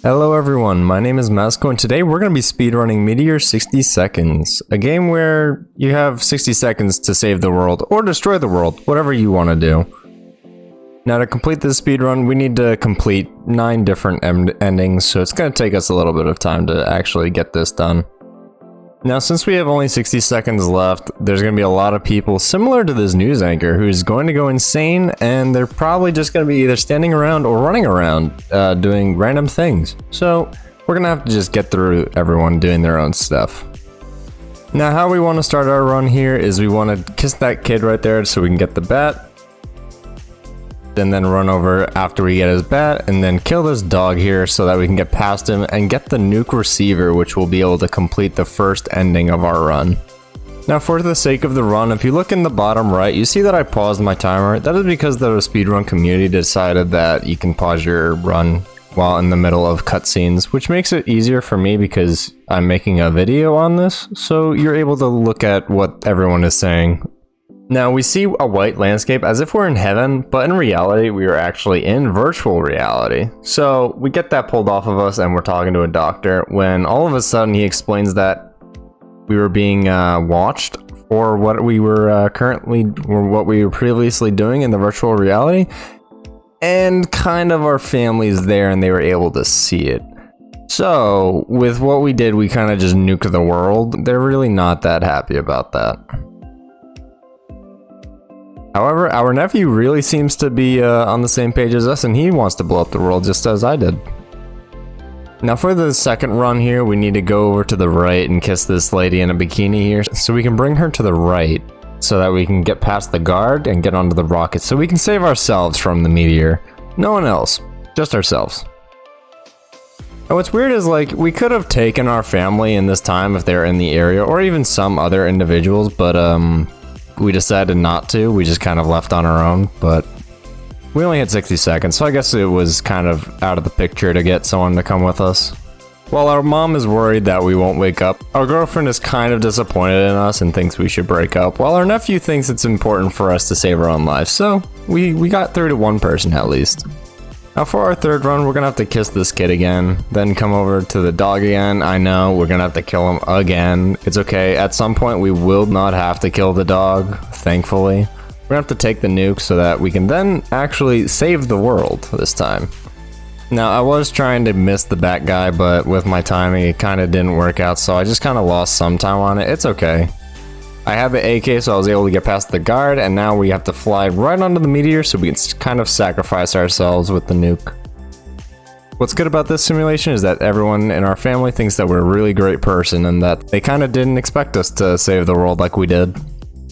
Hello everyone, my name is Masco and today we're going to be speedrunning Meteor 60 Seconds, a game where you have 60 seconds to save the world or destroy the world, whatever you want to do. Now to complete this speedrun, we need to complete 9 different endings, so it's going to take us a little bit of time to actually get this done. Now since we have only 60 seconds left, there's going to be a lot of people similar to this news anchor who's going to go insane, and they're probably just going to be either standing around or running around doing random things. So we're going to have to just get through everyone doing their own stuff. Now how we want to start our run here is we want to kiss that kid right there so we can get the bat. And then run over after we get his bat and then kill this dog here so that we can get past him and get the nuke receiver, which will be able to complete the first ending of our run. Now for the sake of the run, if you look in the bottom right, you see that I paused my timer. That is because the speedrun community decided that you can pause your run while in the middle of cutscenes, which makes it easier for me because I'm making a video on this, so you're able to look at what everyone is saying. Now we see a white landscape as if we're in heaven, but in reality we are actually in virtual reality. So we get that pulled off of us and we're talking to a doctor when all of a sudden he explains that we were being watched for what we were previously doing in the virtual reality, and kind of our family's there and they were able to see it. So with what we did, we kind of just nuked the world. They're really not that happy about that. However, our nephew really seems to be on the same page as us, and he wants to blow up the world just as I did. Now for the second run here, we need to go over to the right and kiss this lady in a bikini here, so we can bring her to the right, so that we can get past the guard and get onto the rocket, so we can save ourselves from the meteor. No one else, just ourselves. And what's weird is, like, we could have taken our family in this time if they're in the area, or even some other individuals, but we decided not to. We just kind of left on our own, but we only had 60 seconds, so I guess it was kind of out of the picture to get someone to come with us. While our mom is worried that we won't wake up, our girlfriend is kind of disappointed in us and thinks we should break up, while our nephew thinks it's important for us to save our own lives, so we got through to one person at least. Now for our third run, we're gonna have to kiss this kid again, then come over to the dog again. I know, we're gonna have to kill him again. It's okay, at some point we will not have to kill the dog, thankfully. We're gonna have to take the nuke so that we can then actually save the world this time. Now I was trying to miss the bat guy, but with my timing it kind of didn't work out, so I just kind of lost some time on it. It's okay. I have the AK, so I was able to get past the guard, and now we have to fly right onto the meteor so we can kind of sacrifice ourselves with the nuke. What's good about this simulation is that everyone in our family thinks that we're a really great person and that they kind of didn't expect us to save the world like we did.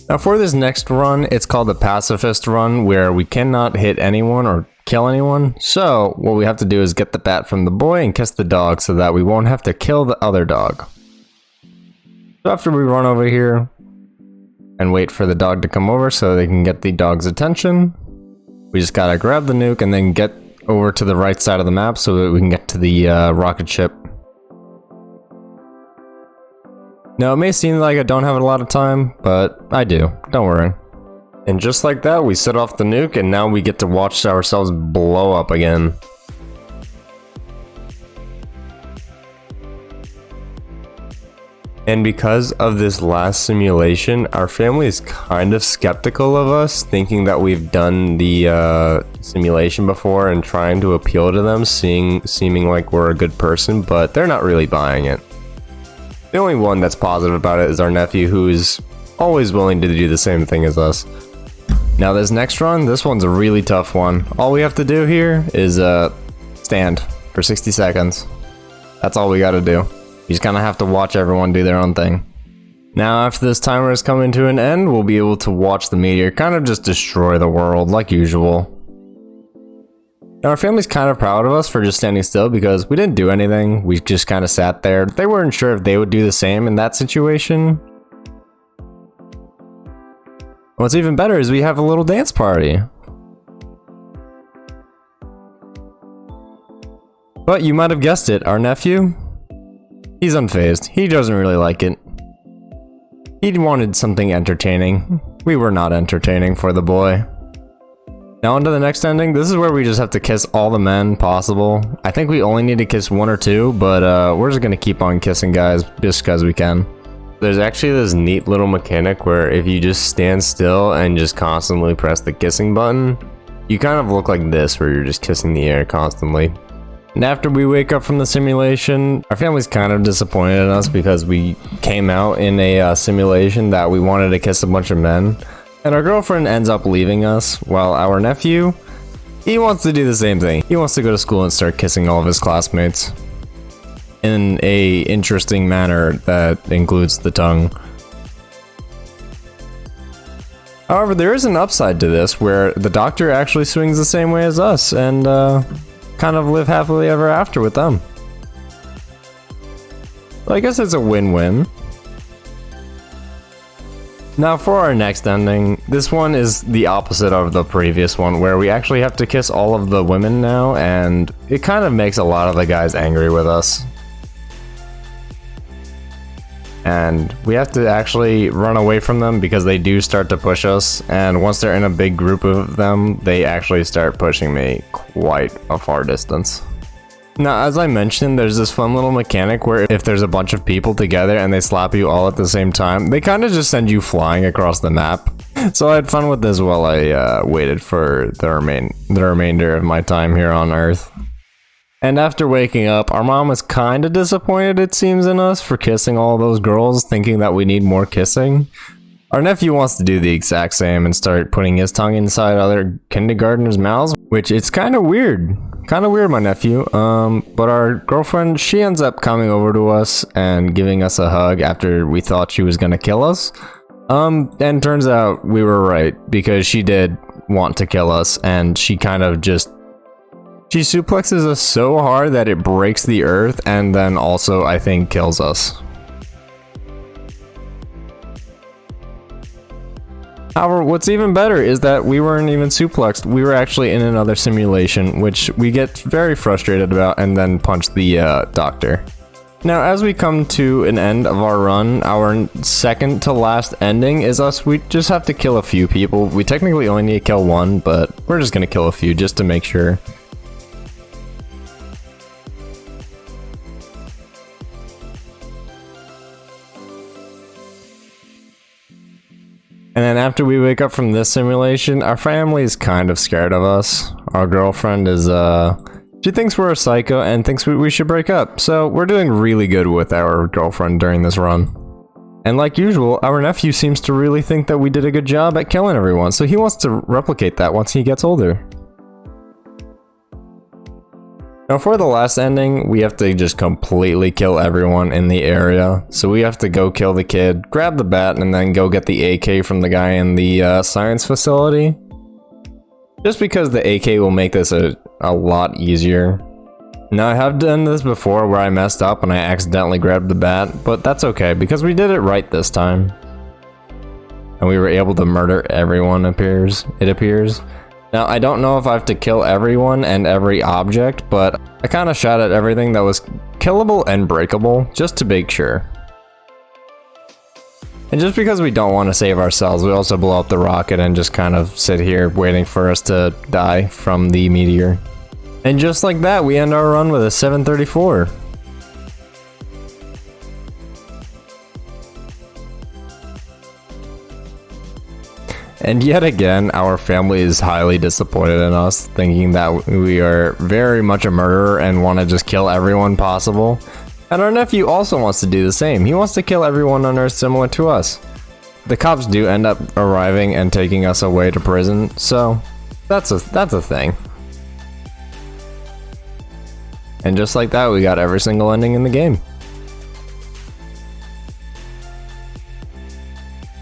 Now for this next run, it's called the pacifist run, where we cannot hit anyone or kill anyone. So what we have to do is get the bat from the boy and kiss the dog so that we won't have to kill the other dog. So after we run over here and wait for the dog to come over so they can get the dog's attention, we just gotta grab the nuke and then get over to the right side of the map so that we can get to the rocket ship. Now it may seem like I don't have a lot of time, but I do, don't worry. And just like that, we set off the nuke and now we get to watch ourselves blow up again. And because of this last simulation, our family is kind of skeptical of us, thinking that we've done the simulation before and trying to appeal to them, seeming like we're a good person, but they're not really buying it. The only one that's positive about it is our nephew, who is always willing to do the same thing as us. Now this next run, this one's a really tough one. All we have to do here is stand for 60 seconds. That's all we gotta do. You just kind of have to watch everyone do their own thing. Now after this timer is coming to an end, we'll be able to watch the meteor kind of just destroy the world like usual. Now our family's kind of proud of us for just standing still because we didn't do anything, we just kind of sat there. They weren't sure if they would do the same in that situation. What's even better is we have a little dance party. But you might have guessed it, our nephew? He's unfazed. He doesn't really like it. He wanted something entertaining. We were not entertaining for the boy. Now on to the next ending. This is where we just have to kiss all the men possible. I think we only need to kiss 1 or 2, but we're just gonna keep on kissing guys just because we can. There's actually this neat little mechanic where if you just stand still and just constantly press the kissing button, you kind of look like this, where you're just kissing the air constantly. And after we wake up from the simulation, our family's kind of disappointed in us because we came out in a simulation that we wanted to kiss a bunch of men. And our girlfriend ends up leaving us, while our nephew, he wants to do the same thing. He wants to go to school and start kissing all of his classmates in a interesting manner that includes the tongue. However, there is an upside to this where the doctor actually swings the same way as us and kind of live happily ever after with them. So I guess it's a win-win. Now for our next ending, this one is the opposite of the previous one, where we actually have to kiss all of the women now, and it kind of makes a lot of the guys angry with us. And we have to actually run away from them because they do start to push us, and once they're in a big group of them, they actually start pushing me quite a far distance. Now, as I mentioned, there's this fun little mechanic where if there's a bunch of people together and they slap you all at the same time, they kind of just send you flying across the map. So I had fun with this while I waited for the remainder of my time here on Earth. And after waking up, our mom was kind of disappointed, it seems, in us for kissing all those girls, thinking that we need more kissing. Our nephew wants to do the exact same and start putting his tongue inside other kindergartners' mouths, which it's kind of weird. Kind of weird, my nephew. But our girlfriend, she ends up coming over to us and giving us a hug after we thought she was gonna kill us. And turns out we were right, because she did want to kill us, and she kind of just... She suplexes us so hard that it breaks the earth, and then also, I think, kills us. However, what's even better is that we weren't even suplexed. We were actually in another simulation, which we get very frustrated about and then punch the doctor. Now, as we come to an end of our run, our second to last ending is us. We just have to kill a few people. We technically only need to kill 1, but we're just gonna kill a few just to make sure. And then after we wake up from this simulation, our family is kind of scared of us. Our girlfriend is, she thinks we're a psycho and thinks we should break up. So we're doing really good with our girlfriend during this run. And like usual, our nephew seems to really think that we did a good job at killing everyone, so he wants to replicate that once he gets older. Now for the last ending, we have to just completely kill everyone in the area. So we have to go kill the kid, grab the bat, and then go get the AK from the guy in the science facility. Just because the AK will make this a lot easier. Now I have done this before where I messed up and I accidentally grabbed the bat, but that's okay because we did it right this time. And we were able to murder everyone, it appears. Now, I don't know if I have to kill everyone and every object, but I kind of shot at everything that was killable and breakable, just to make sure. And just because we don't want to save ourselves, we also blow up the rocket and just kind of sit here waiting for us to die from the meteor. And just like that, we end our run with a 734. And yet again, our family is highly disappointed in us, thinking that we are very much a murderer and want to just kill everyone possible. And our nephew also wants to do the same. He wants to kill everyone on Earth similar to us. The cops do end up arriving and taking us away to prison, so that's a thing. And just like that, we got every single ending in the game.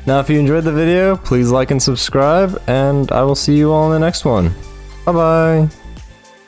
Now, if you enjoyed the video, please like and subscribe, and I will see you all in the next one. Bye-bye!